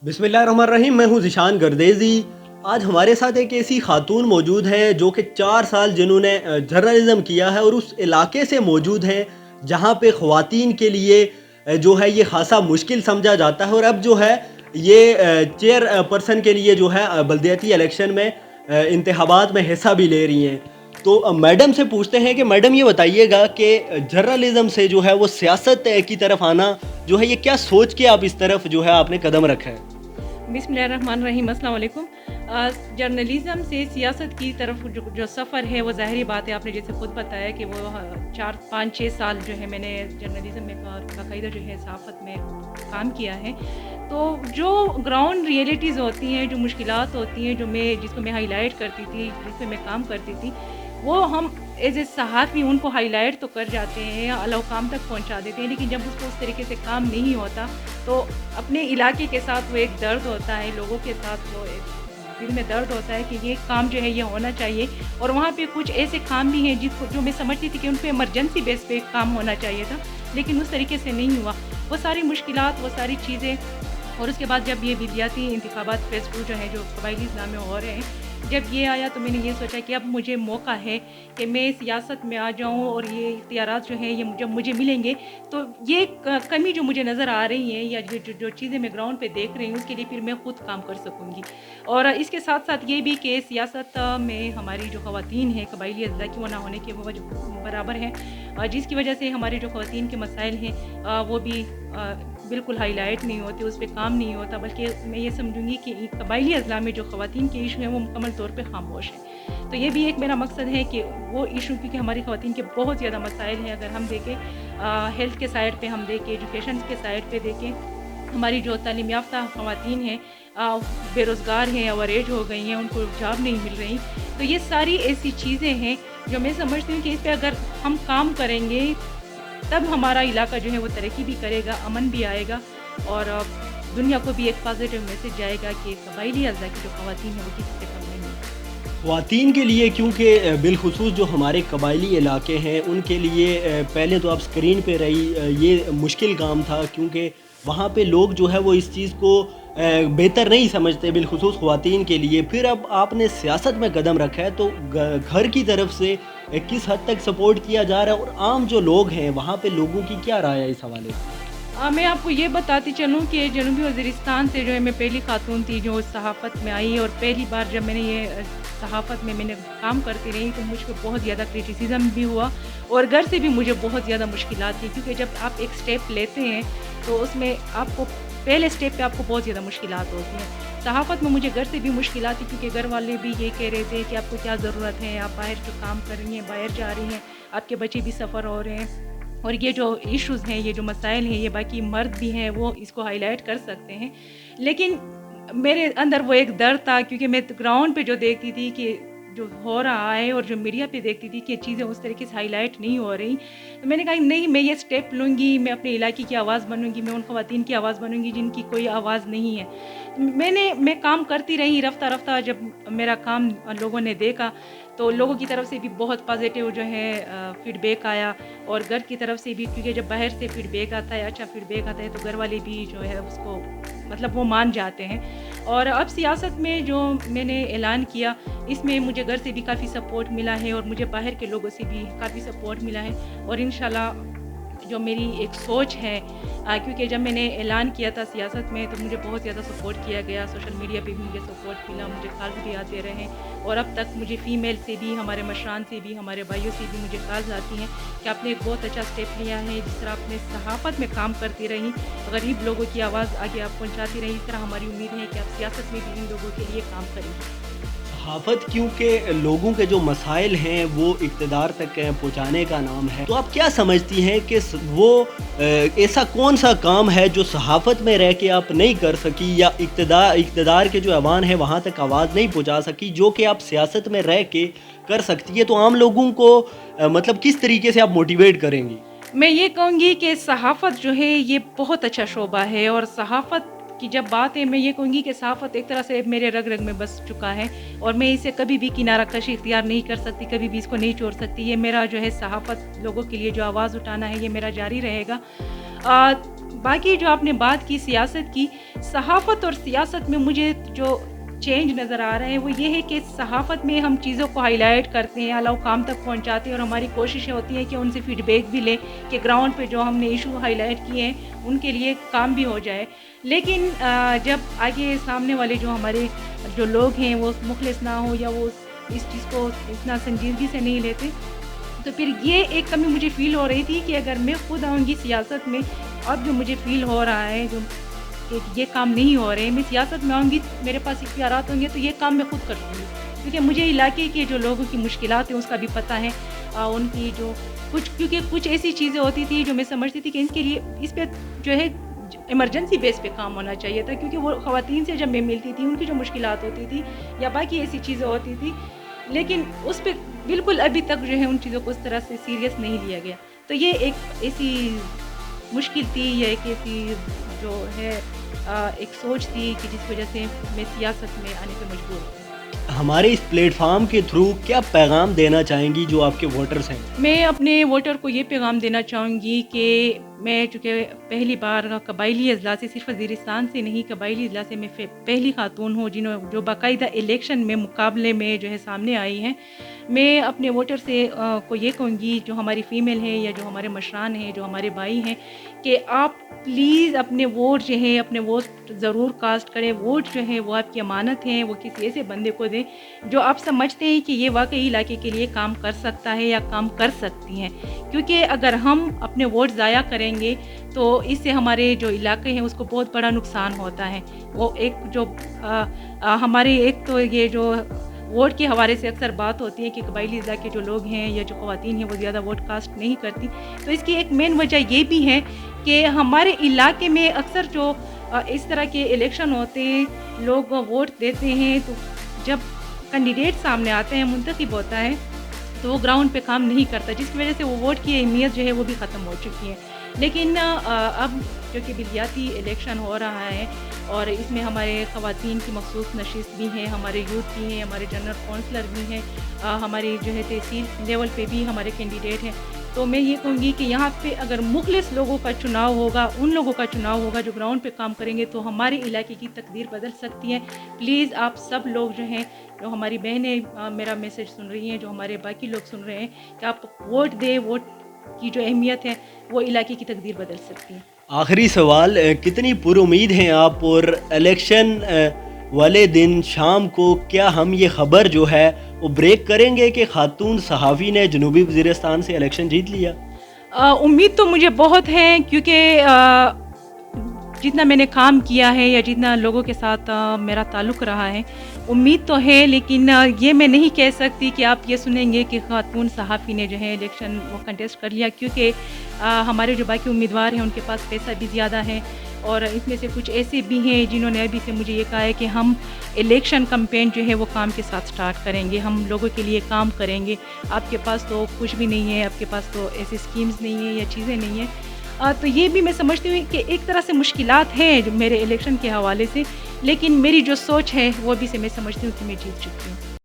बिस्मिल्लाहिर्रहमानिर्रहीम। मैं हूँ ज़ीशान गर्देज़ी। आज हमारे साथ एक ऐसी खातून मौजूद है जो कि 4 साल जिन्होंने जर्नलिज़्म किया है और उस इलाके से मौजूद हैं जहाँ पे ख़वातीन के लिए जो है ये ख़ासा मुश्किल समझा जाता है, और अब जो है ये चेयर पर्सन के लिए जो है बल्दियाती इलेक्शन में इंतखाबात में हिस्सा भी ले रही हैं। तो मैडम से पूछते हैं कि मैडम ये बताइएगा कि जर्नलिज़्म से जो है वो सियासत की तरफ आना जो है, ये क्या सोच के आप इस तरफ जो है आपने कदम रखा है? बिस्मिल्लाहिर्रहमानिर्रहीम, अस्सलाम वालेकुम। जर्नलिज़म से सियासत की तरफ जो सफ़र है वो ज़ाहिरी बात है, आपने जैसे खुद बताया कि वो 4 5 6 साल जो है मैंने जर्नलिज़म में बाकायदा जो है सहाफ़त में काम किया है। तो जो ग्राउंड रियलिटीज़ होती हैं, जो मुश्किलात होती हैं, जिसको मैं हाईलाइट करती थी, जिस पे मैं काम करती थी, वो हम एज़ ए सहाफ़ी उनको हाईलाइट तो कर जाते हैं या अल-औक़ाम तक पहुँचा देते हैं, लेकिन जब उसको उस तरीके से काम नहीं होता तो अपने इलाके के साथ वो एक दर्द होता है, लोगों के साथ वो एक दिल में दर्द होता है कि ये काम जो है ये होना चाहिए। और वहाँ पे कुछ ऐसे काम भी हैं जो मैं समझती थी कि उन पे इमरजेंसी बेस पे काम होना चाहिए था, लेकिन उस तरीके से नहीं हुआ। वो सारी मुश्किलात, वो सारी चीज़ें, और उसके बाद जब ये विलियाती इंतखाबात फेज़ 2 जो है जो कबायली इस्लाम में हो रहे हैं, जब ये आया तो मैंने ये सोचा कि अब मुझे मौका है कि मैं सियासत में आ जाऊं, और ये इख्तियारात जो हैं ये जब मुझे मिलेंगे तो ये कमी जो मुझे नज़र आ रही है या जो चीज़ें मैं ग्राउंड पे देख रही हूँ उसके लिए फिर मैं खुद काम कर सकूँगी। और इसके साथ साथ ये भी कि सियासत में हमारी जो ख़वातीन हैं कबायली अज़ला की वो ना होने के बराबर हैं, जिसकी वजह से हमारे जो ख़वातीन के मसाइल हैं वो भी बिल्कुल हाईलाइट नहीं होते, उस पे काम नहीं होता, बल्कि मैं ये समझूंगी कि कबायली अज़ला में जो ख़वातीन के इशू हैं वो मुकम्मल तौर पे खामोश हैं। तो ये भी एक मेरा मकसद है कि वो इशू, क्योंकि हमारी ख़वातीन के बहुत ज़्यादा मसाइल हैं, अगर हम देखें हेल्थ के साइड पे, हम देखें एजुकेशन के साइड पे देखें, हमारी जो तालीम याफ्ता ख़वातीन हैं बेरोज़गार हैं, ओवरएज हो गई हैं, उनको जॉब नहीं मिल रही। तो ये सारी ऐसी चीज़ें हैं जो मैं समझती हूँ कि इस पर अगर हम काम करेंगे तब हमारा इलाका जो है वो तरक्की भी करेगा, अमन भी आएगा, और दुनिया को भी एक पॉजिटिव मैसेज जाएगा कि कबायली अज़ला की जो ख़वातीन हैं वो किसी से कम नहीं है। ख़वातीन के लिए, क्योंकि बिलख़ुसूस जो हमारे कबायली इलाके हैं उनके लिए पहले तो आप स्क्रीन पे रही, ये मुश्किल काम था, क्योंकि वहाँ पे लोग जो है वो इस चीज़ को बेहतर नहीं समझते, बिलख़ुसूस ख़वातीन के लिए। फिर अब आपने सियासत में कदम रखा है, तो घर की तरफ से किस हद तक सपोर्ट किया जा रहा है, और आम जो लोग हैं वहाँ पे लोगों की क्या राय है इस हवाले से? मैं आपको ये बताती चलूँ कि जनूबी वज़ीरिस्तान से जो है मैं पहली खातून थी जो सहाफ़त में आई, और पहली बार जब मैंने ये सहाफ़त में मैंने काम करती रही तो मुझ पे बहुत ज़्यादा क्रिटिसिज़म भी हुआ, और घर से भी मुझे बहुत ज़्यादा मुश्किलात थी, क्योंकि जब आप एक स्टेप लेते हैं तो उसमें आपको पहले स्टेप पे आपको बहुत ज़्यादा मुश्किलात होती हैं। सहाफ़त में मुझे घर से भी मुश्किलात थी, क्योंकि घर वाले भी ये कह रहे थे कि आपको क्या ज़रूरत है, आप बाहर जो काम कर रही हैं, बाहर जा रही हैं, आपके बच्चे भी सफ़र हो रहे हैं, और ये जो इश्यूज़ हैं, ये जो मसाइल हैं, ये बाकी मर्द भी हैं वो इसको हाईलाइट कर सकते हैं। लेकिन मेरे अंदर वो एक डर था, क्योंकि मैं ग्राउंड पे जो देखती थी कि जो हो रहा है, और जो मीडिया पे देखती थी कि चीज़ें उस तरीके से हाईलाइट नहीं हो रही, तो मैंने कहा नहीं, मैं ये स्टेप लूँगी, मैं अपने इलाके की आवाज़ बनूँगी, मैं उन ख़वातीन की आवाज़ बनूँगी जिनकी कोई आवाज़ नहीं है। मैं काम करती रही, रफ्ता रफ्ता जब मेरा काम लोगों ने देखा तो लोगों की तरफ से भी बहुत पॉजिटिव जो है फ़ीडबैक आया, और घर की तरफ से भी, क्योंकि जब बाहर से फ़ीडबैक आता है, अच्छा फ़ीडबैक आता है, तो घर वाले भी जो है उसको मतलब वो मान जाते हैं। और अब सियासत में जो मैंने ऐलान किया, इसमें मुझे घर से भी काफ़ी सपोर्ट मिला है, और मुझे बाहर के लोगों से भी काफ़ी सपोर्ट मिला है, और इंशाल्लाह जो मेरी एक सोच है, क्योंकि जब मैंने ऐलान किया था सियासत में तो मुझे बहुत ज़्यादा सपोर्ट किया गया, सोशल मीडिया पे भी मुझे सपोर्ट मिला, मुझे कॉल्स भी आते रहे, और अब तक मुझे फ़ीमेल से भी, हमारे मशरान से भी, हमारे भाइयों से भी मुझे कॉल्स आती हैं कि आपने एक बहुत अच्छा स्टेप लिया है, जिस तरह आपने सहाफ़त में काम करती रही, गरीब लोगों की आवाज़ आगे आप पहुँचाती रही, इस तरह हमारी उम्मीद है कि आप सियासत में भी इन लोगों के लिए काम करेंगी। सहाफ़त, क्योंकि लोगों के जो मसाइल हैं वो इक़्तिदार तक पहुँचाने का नाम है, तो आप क्या समझती हैं कि वो ऐसा कौन सा काम है जो सहाफ़त में रह के आप नहीं कर सकी, या इक़्तिदार के जो ऐवान है वहाँ तक आवाज़ नहीं पहुँचा सकी, जो कि आप सियासत में रह के कर सकती है? तो आम लोगों को मतलब किस तरीके से आप मोटिवेट करेंगी? मैं ये कहूँगी कि सहाफ़त जो है ये बहुत अच्छा शोबा है, और सहाफ़त की जब बात है, मैं ये कहूँगी कि सहाफ़त एक तरह से मेरे रग रग में बस चुका है, और मैं इसे कभी भी किनारा कशी इख्तियार नहीं कर सकती, कभी भी इसको नहीं छोड़ सकती। ये मेरा जो है सहाफ़त, लोगों के लिए जो आवाज़ उठाना है, ये मेरा जारी रहेगा। باقی جو آپ نے بات کی سیاست کی، صحافت اور سیاست میں مجھے جو چینج نظر آ رہا ہے وہ یہ ہے کہ صحافت میں ہم چیزوں کو ہائی لائٹ کرتے ہیں، اعلیٰ حکام تک پہنچاتے ہیں، اور ہماری کوششیں ہوتی ہیں کہ ان سے فیڈ بیک بھی لیں کہ گراؤنڈ پہ جو ہم نے ایشو ہائی لائٹ کیے ہیں ان کے لیے کام بھی ہو جائے. لیکن جب آگے سامنے والے جو ہمارے جو لوگ ہیں وہ مخلص نہ ہو یا وہ اس چیز کو اتنا سنجیدگی سے نہیں لیتے، تو پھر یہ ایک کمی مجھے فیل ہو رہی تھی کہ اگر میں خود آؤں گی سیاست میں، اب جو مجھے فیل ہو رہا ہے جو کہ یہ کام نہیں ہو رہے، میں سیاست میں آؤں گی، میرے پاس اختیارات ہوں گے تو یہ کام میں خود کر لوں گی، کیونکہ مجھے علاقے کے جو لوگوں کی مشکلات ہیں اس کا بھی پتہ ہے. ان کی جو کیونکہ کچھ ایسی چیزیں ہوتی تھی جو میں سمجھتی تھی کہ اس کے لیے اس پہ جو ہے ایمرجنسی بیس پہ کام ہونا چاہیے تھا، کیونکہ وہ خواتین سے جب میں ملتی تھی ان کی جو مشکلات ہوتی تھی یا باقی ایسی چیزیں ہوتی تھی، لیکن اس پہ بالکل ابھی تک جو ہے ان چیزوں کو اس طرح سے سیریس نہیں لیا گیا. تو یہ ایک ایسی مشکل تھی یا ایک ایسی جو ہے ایک سوچ تھی کہ جس وجہ سے میں سیاست میں آنے پہ مجبور ہوں. ہمارے اس پلیٹ فارم کے تھرو کیا پیغام دینا چاہیں گی جو آپ کے ووٹرز ہیں؟ میں اپنے ووٹر کو یہ پیغام دینا چاہوں گی کہ میں چونکہ پہلی بار قبائلی اضلاع سے، صرف وزیرستان سے نہیں، قبائلی اضلاع سے میں پہلی خاتون ہوں جو باقاعدہ الیکشن میں مقابلے میں جو ہے سامنے آئی ہیں. میں اپنے ووٹر سے کو یہ کہوں گی جو ہماری فیمیل ہیں یا جو ہمارے مشران ہیں، جو ہمارے بھائی ہیں، کہ آپ پلیز اپنے ووٹ جو ہے اپنے ووٹ ضرور کاسٹ کریں. ووٹ جو ہے وہ آپ کی امانت ہیں، وہ کسی ایسے بندے کو دیں جو آپ سمجھتے ہیں کہ یہ واقعی علاقے کے لیے کام کر سکتا ہے یا کام کر سکتی ہیں. کیونکہ اگر ہم اپنے ووٹ ضائع کریں گے تو اس سے ہمارے جو علاقے ہیں اس کو بہت بڑا نقصان ہوتا ہے. وہ ایک جو ہمارے ایک تو یہ جو ووٹ کے حوالے سے اکثر بات ہوتی ہے کہ قبائلی اضلاع کے جو لوگ ہیں یا جو خواتین ہیں وہ زیادہ ووٹ کاسٹ نہیں کرتی، تو اس کی ایک مین وجہ یہ بھی ہے کہ ہمارے علاقے میں اکثر جو اس طرح کے الیکشن ہوتے ہیں، لوگ ووٹ دیتے ہیں تو جب کینڈیڈیٹ سامنے آتے ہیں، منتخب ہوتا ہے تو وہ گراؤنڈ پہ کام نہیں کرتا، جس کی وجہ سے وہ ووٹ کی اہمیت جو ہے وہ بھی ختم ہو چکی ہے. لیکن اب جو کہ بلدیاتی الیکشن ہو رہا ہے اور اس میں ہمارے خواتین کی مخصوص نشست بھی ہیں، ہمارے یوتھ بھی ہیں، ہمارے جنرل کونسلر بھی ہیں، ہمارے جو ہے تحصیل لیول پہ بھی ہمارے کینڈیڈیٹ ہیں. تو میں یہ کہوں گی کہ یہاں پہ اگر مخلص لوگوں کا چناؤ ہوگا، ان لوگوں کا چناؤ ہوگا جو گراؤنڈ پہ کام کریں گے تو ہمارے علاقے کی تقدیر بدل سکتی ہے. پلیز آپ سب لوگ جو ہیں، جو ہماری بہنیں میرا میسج سن رہی ہیں، جو ہمارے باقی لوگ سن رہے ہیں، کہ آپ ووٹ دیں. ووٹ کی جو اہمیت ہے وہ علاقے کی تقدیر بدل سکتی ہے. آخری سوال، کتنی پر امید ہیں آپ اور الیکشن والے دن شام کو کیا ہم یہ خبر جو ہے وہ بریک کریں گے کہ خاتون صحافی نے جنوبی وزیرستان سے الیکشن جیت لیا؟ امید تو مجھے بہت ہے، کیونکہ جتنا میں نے کام کیا ہے یا جتنا لوگوں کے ساتھ میرا تعلق رہا ہے، امید تو ہے. لیکن یہ میں نہیں کہہ سکتی کہ آپ یہ سنیں گے کہ خاتون صحافی نے جو ہے الیکشن وہ کنٹیسٹ کر لیا، کیونکہ ہمارے جو باقی امیدوار ہیں ان کے پاس پیسہ بھی زیادہ ہے، اور اس میں سے کچھ ایسے بھی ہیں جنہوں نے ابھی سے مجھے یہ کہا ہے کہ ہم الیکشن کمپین جو ہے وہ کام کے ساتھ سٹارٹ کریں گے، ہم لوگوں کے لیے کام کریں گے. آپ کے پاس تو کچھ بھی نہیں ہے، آپ کے پاس تو ایسی اسکیمز نہیں ہیں یا چیزیں نہیں ہیں. تو یہ بھی میں سمجھتی ہوں کہ ایک طرح سے مشکلات ہیں جو میرے الیکشن کے حوالے سے، لیکن میری جو سوچ ہے وہ بھی سے میں سمجھتی ہوں کہ میں جیت چکی ہوں.